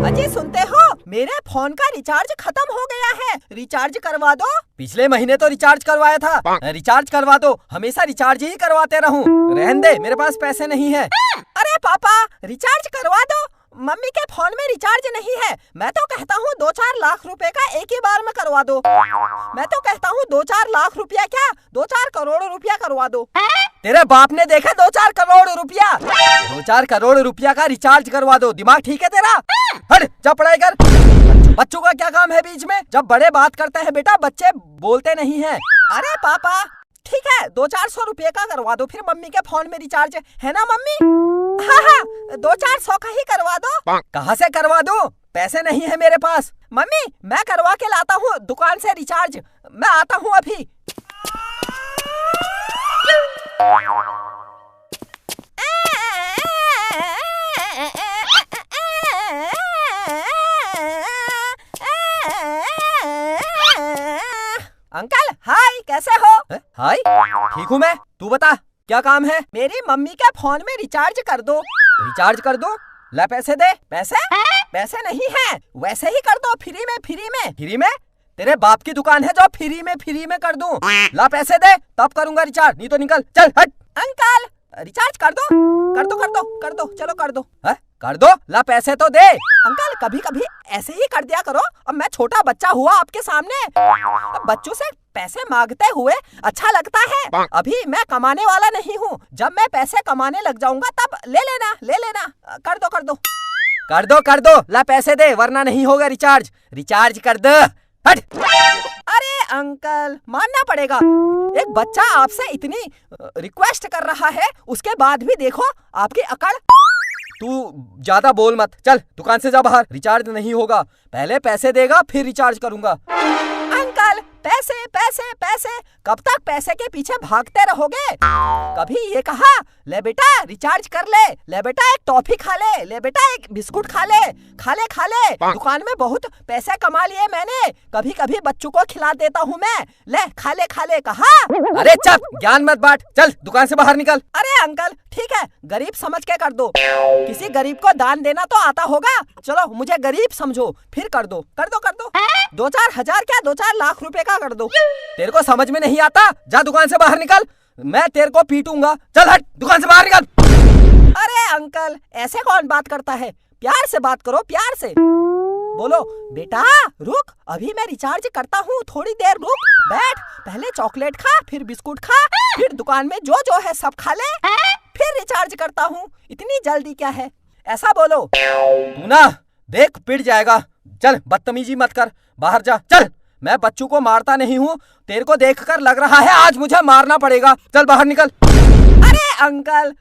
अजी सुनते हो, मेरे फोन का रिचार्ज खत्म हो गया है, रिचार्ज करवा दो। पिछले महीने तो रिचार्ज करवाया था, रिचार्ज करवा दो। हमेशा रिचार्ज ही करवाते रहूं। रहने दे, मेरे पास पैसे नहीं है। अरे पापा, रिचार्ज करवा दो, मम्मी के फोन में रिचार्ज नहीं है। मैं तो कहता हूँ 2-4 लाख रुपए का एक ही बार में करवा दो। मैं तो कहता हूँ 2-4 लाख रुपया क्या, 2-4 करोड़ रुपया करवा दो। तेरे बाप ने देखा 2-4 करोड़ रुपया? 2-4 करोड़ रुपया का रिचार्ज करवा दो। दिमाग ठीक है तेरा? हट, जा पढ़ाई कर। बच्चों का क्या काम है बीच में? जब बड़े बात करते हैं बेटा, बच्चे बोलते नहीं हैं। अरे पापा ठीक है, 200-400 रुपये का करवा दो, फिर मम्मी के फोन में रिचार्ज है ना मम्मी? हाँ, 200-400 का ही करवा दो। कहाँ से करवा दो? पैसे नहीं है मेरे पास। मम्मी मैं करवा के लाता हूँ दुकान से रिचार्ज, मैं आता हूँ अभी। अंकल हाय, कैसे हो? हाय, ठीक हूँ मैं। तू बता क्या काम है? मेरी मम्मी के फोन में रिचार्ज कर दो। रिचार्ज कर दो? ला पैसे दे। पैसे नहीं है, वैसे ही कर दो, फ्री में। फ्री में? तेरे बाप की दुकान है जो फ्री में कर दूं? ला पैसे दे, तब करूंगा रिचार्ज, नहीं तो निकल, चल हट। अंकल रिचार्ज कर दो, चलो कर दो। कर दो, ला पैसे तो दे। अंकल कभी कभी ऐसे ही कर दिया करो, अब मैं छोटा बच्चा हुआ आपके सामने, अब बच्चों से पैसे मांगते हुए अच्छा लगता है। अभी मैं कमाने वाला नहीं हूँ, जब मैं पैसे कमाने लग जाऊंगा तब ले लेना। कर दो, ला पैसे दे, वरना नहीं होगा रिचार्ज कर दो, हट। अरे अंकल मानना पड़ेगा, एक बच्चा आपसे इतनी रिक्वेस्ट कर रहा है, उसके बाद भी देखो आपकी अकड़। तू ज्यादा बोल मत, चल दुकान से जा बाहर। रिचार्ज नहीं होगा, पहले पैसे देगा फिर रिचार्ज करूंगा। अंकल पैसे, कब तक पैसे के पीछे भागते रहोगे? कभी ये कहा ले बेटा रिचार्ज कर ले बेटा एक टॉफी खा ले बेटा एक बिस्कुट खा ले। दुकान में बहुत पैसे कमा लिए मैंने, कभी बच्चों को खिला देता हूँ मैं, ले खा ले कहा। अरे चल, ज्ञान मत बांट, चल दुकान से बाहर निकल। अरे अंकल ठीक है, गरीब समझ के कर दो, किसी गरीब को दान देना तो आता होगा, चलो मुझे गरीब समझो, फिर कर दो। 2-4 हजार क्या, 2-4 लाख रुपए का कर दो। तेरे को समझ में नहीं आता? जा दुकान से बाहर निकल, मैं तेरे को पीटूंगा। चल हट, दुकान से बाहर निकल। अरे अंकल ऐसे कौन बात करता है, प्यार से बात करो, प्यार से बोलो। बेटा रुक, अभी मैं रिचार्ज करता हूँ, थोड़ी देर रुक, बैठ, पहले चॉकलेट खा, फिर बिस्कुट खा, फिर दुकान में जो है सब खा ले, फिर रिचार्ज करता हूँ, इतनी जल्दी क्या है, ऐसा बोलो। तू ना देख पिट जाएगा, चल बदतमीजी मत कर, बाहर जा। चल, मैं बच्चों को मारता नहीं हूँ, तेरे को देखकर लग रहा है आज मुझे मारना पड़ेगा, चल बाहर निकल। अरे अंकल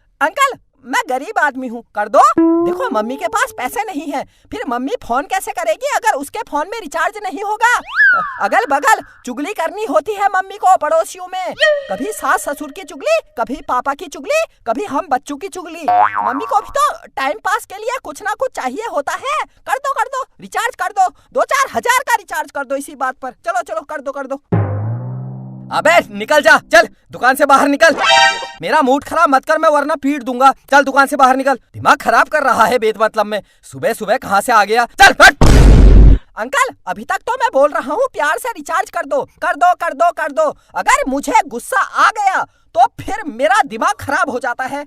मैं गरीब आदमी हूँ, कर दो। देखो मम्मी के पास पैसे नहीं है, फिर मम्मी फोन कैसे करेगी अगर उसके फोन में रिचार्ज नहीं होगा? अगल बगल चुगली करनी होती है मम्मी को पड़ोसियों में, कभी सास ससुर की चुगली, कभी पापा की चुगली, कभी हम बच्चों की चुगली। मम्मी को भी तो टाइम पास के लिए कुछ ना कुछ चाहिए होता है। कर दो, रिचार्ज कर दो, 2-4 हजार का रिचार्ज कर दो इसी बात पर। चलो कर दो। अबे निकल जा, चल दुकान से बाहर निकल। मेरा मूड खराब मत कर, मैं वरना पीट दूंगा। चल दुकान से बाहर निकल, दिमाग खराब कर रहा है बेमतलब में, सुबह कहाँ से आ गया, चल हट। अंकल अभी तक तो मैं बोल रहा हूँ प्यार से रिचार्ज कर दो। अगर मुझे गुस्सा आ गया तो फिर मेरा दिमाग खराब हो जाता है।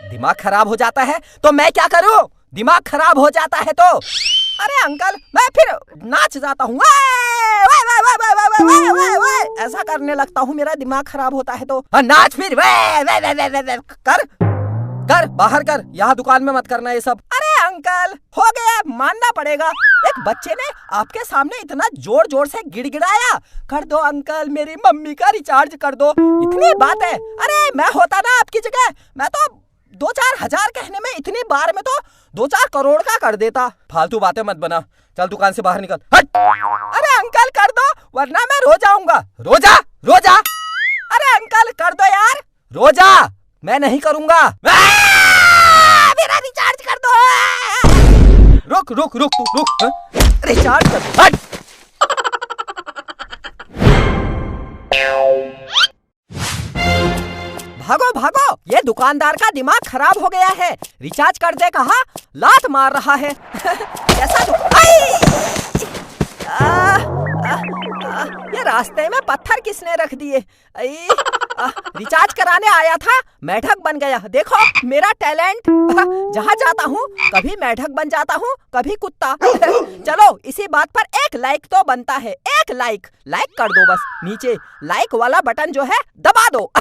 दिमाग खराब हो जाता है तो मैं क्या करूँ? दिमाग खराब हो जाता है तो अरे अंकल मैं फिर नाच जाता हूँ, ऐसा करने लगता हूँ, मेरा दिमाग खराब होता है तो। नाच फिर, कर बाहर कर, यहाँ दुकान में मत करना ये सब। अरे अंकल हो गया, मानना पड़ेगा, एक बच्चे ने आपके सामने इतना जोर से गिड़गिड़ाया। कर दो अंकल, मेरी मम्मी का रिचार्ज कर दो, इतनी बात है। अरे मैं होता ना आपकी जगह, मैं तो 2-4 हजार कहने में इतनी बार में तो 2-4 करोड़ का कर देता। फालतू बातें मत बना, चल दुकान से बाहर निकल, हट। अरे अंकल कर दो वरना मैं रो जाऊंगा। रोजा। अरे अंकल कर दो यार। रोजा, मैं नहीं करूंगा। मेरा रिचार्ज कर दो। रुक, रिचार्ज कर दो, हट। भागो भागो, ये दुकानदार का दिमाग खराब हो गया है। रिचार्ज कर दे कहा, लात मार रहा है। कैसा ये रास्ते में पत्थर किसने रख दिए? रिचार्ज कराने आया था, मेढक बन गया। देखो मेरा टैलेंट, जहाँ जाता हूँ कभी मेढक बन जाता हूँ, कभी कुत्ता। चलो इसी बात पर एक लाइक तो बनता है, एक लाइक कर दो बस। नीचे लाइक वाला बटन जो है दबा दो।